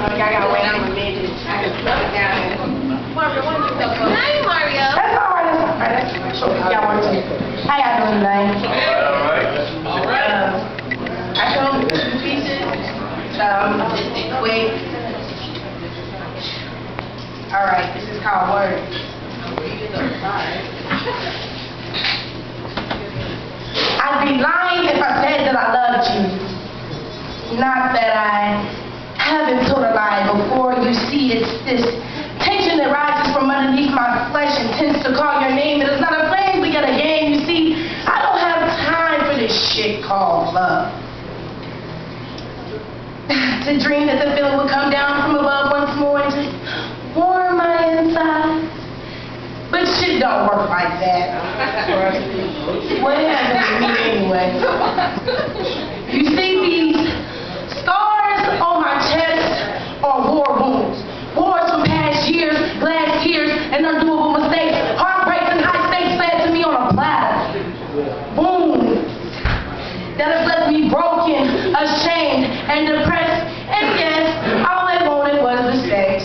I gotta wait on my minute. I can slow it down. Mario, why don't you go? Hi, Mario. That's all right. That's all right. That's sure. Y'all want to? How y'all doing tonight? All right. I told you 2 pieces. Quick. All right. This is called Words. I'd be lying if I said that I loved you. Not that I haven't told a lie before. You see, it's this tension that rises from underneath my flesh and tends to call your name. It is not a flame, we got a game. You see, I don't have time for this shit called love. To dream that the feeling would come down from above once more and just warm my inside. But shit don't work like that. What happened to me anyway? You see, these scars on my chest are war wounds. Wars from past years, glass tears, and undoable mistakes. Heartbreaks and high stakes fed to me on a platter. Wounds that have left me broken, ashamed, and depressed. And yes, all I wanted was the sex.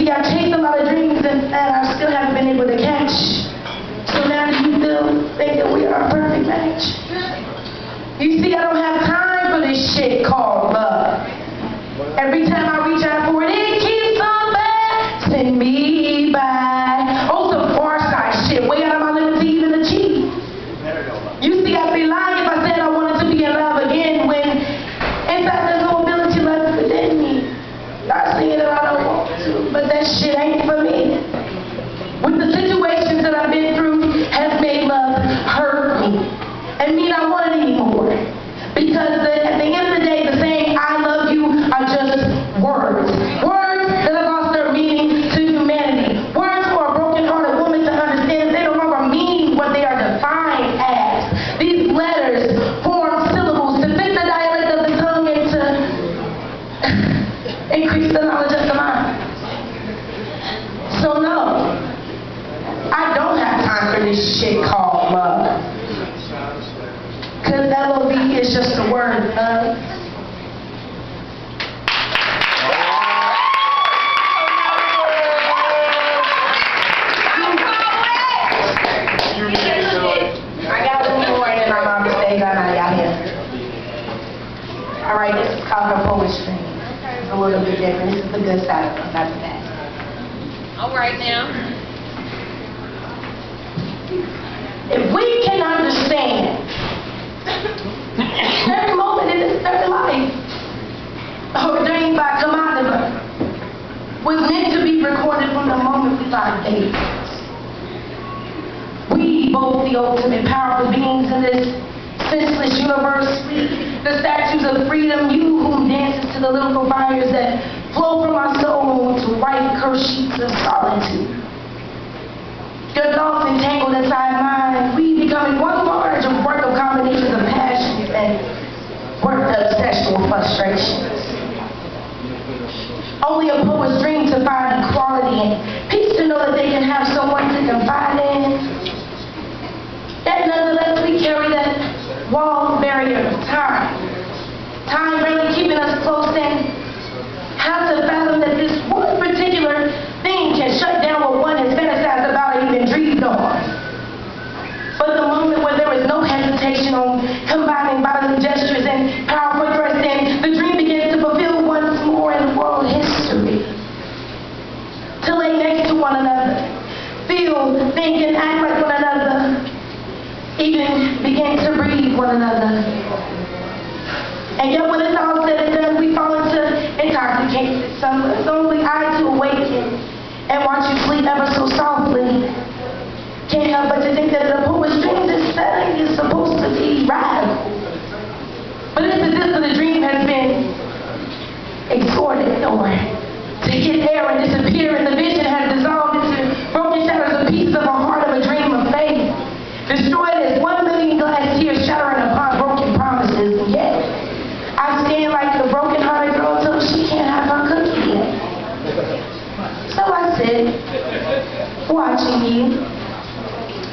I chased a lot of dreams and I still haven't been able to catch. So now do you still think that we are a perfect match? You see, I don't have time for this shit called love. Every time I reach out for it, it keeps on passing me by. Oh, some far side shit, way out of my limits to even achieve. You see, I'd be lying if I said I wanted to be in love again when, in fact, there's no ability left within me. Not saying that I don't want to, but that shit ain't for me. With the situations that I've been through has made love hurt me and me not want it anymore. Because at the end of the day, the saying I love you are just words. Words that have lost their meaning to humanity. Words for a broken-hearted woman to understand they no longer mean what they are defined as. These letters form syllables to fit the dialect of the tongue and to increase the knowledge of the mind. So no, I don't have time for this shit called love. Because L.O.V. is just a word, love. I got one more and then I'm on the stage and I got here. Alright, this is called her poetry. It's a little bit different. This is the good side of it, not the bad. Alright now. If we can understand every moment in this third life, ordained by command was meant to be recorded from the moment we lie days. We, both the ultimate powerful beings in this senseless universe, the statues of freedom, you whom dances to the lyrical fires that flow from our soul to white curse sheets of solitude. Your thoughts entangled inside mine, we becoming one large work of combinations of passions and worked up sexual frustrations. Only a poet's dream to find equality and peace to know that they can have someone to confide in. Yet nonetheless we carry that wall barrier of time. Time really keeping us close and how to fathom that this one particular thing can shut down what one has fantasized about or even dreamed on. But the moment is no hesitation on combining bodily gestures and powerful threats, and the dream begins to fulfill once more in world history. To lay next to one another, feel, think, and act like one another, even begin to breathe one another. And yet when it's all said and done, we fall into intoxicated slumber. It's only I to awaken and watch you sleep ever so softly. Can't help but to think that the poet's dream this setting is supposed to be radical. But it's as if the dream has been extorted or to hit air and disappear, and the vision has dissolved into broken shatters of pieces of a heart of a dream of faith. Destroyed as 1 million glass tears shattering upon broken promises. And yet, I stand like the broken-hearted girl till she can't have her cookie yet. So I sit, watching you,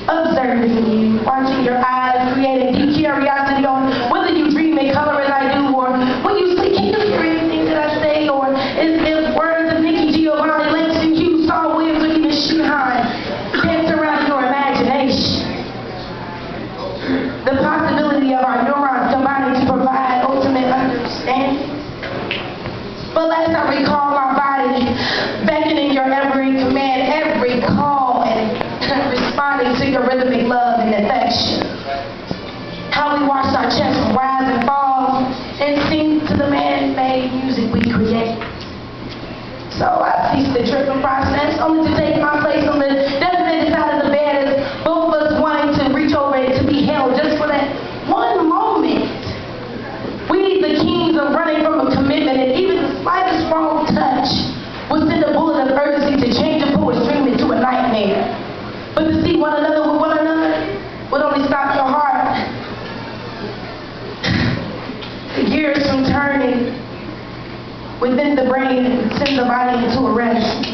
observing you, watching your eyes, creating deep curiosity on whether you dream in color as I do, or when you sleep, can you hear anything that I say, or is it words of Nikki Giovanni, Langston Hughes, Saul Williams, or even Sheehan dance around your imagination? The possibility of our neurons combining to provide ultimate understanding. But last I recall my body beckoning your every command, every call, and responding to your rhythmic love and affection. How we watched our chests rise and fall and sing to the man-made music we create. So I ceased the tripping process, only to take my place on the designated side of the bed as both of us wanting to reach over and to be held just for that one moment. We, the kings of running from a commitment, and even the slightest wrong touch would send a bullet of urgency to change a poet's dream into a nightmare. But to see one another with one another would only stop your heart. The gears from turning within the brain and send the body into a rest.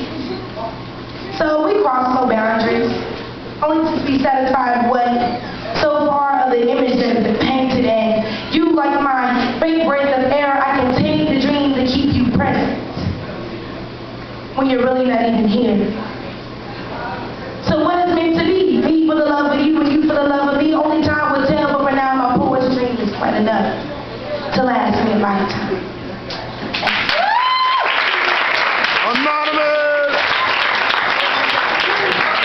So we cross no boundaries, only to be satisfied with what so far of the image that has been painted, and you, like my faint breath of air, I can take the dream to keep you present when you're really not even here. So what is meant to be? Me for the love of you and you for the love of me. Only time will tell, but for now my poet's dream is quite enough to last me a lifetime.